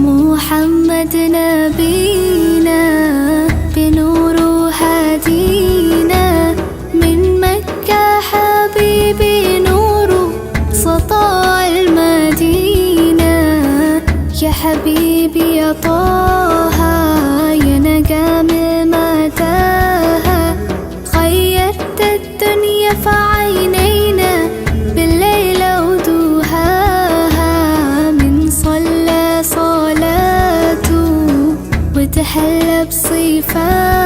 محمد نبينا بنور هدينا من مكة حبيبي نور سطاع المدينة. يا حبيبي يا طه يا نجم متاهة، خيرت الدنيا في عينينا بالليل ودوهاها. من صلى صلاته وتحلى بصفاته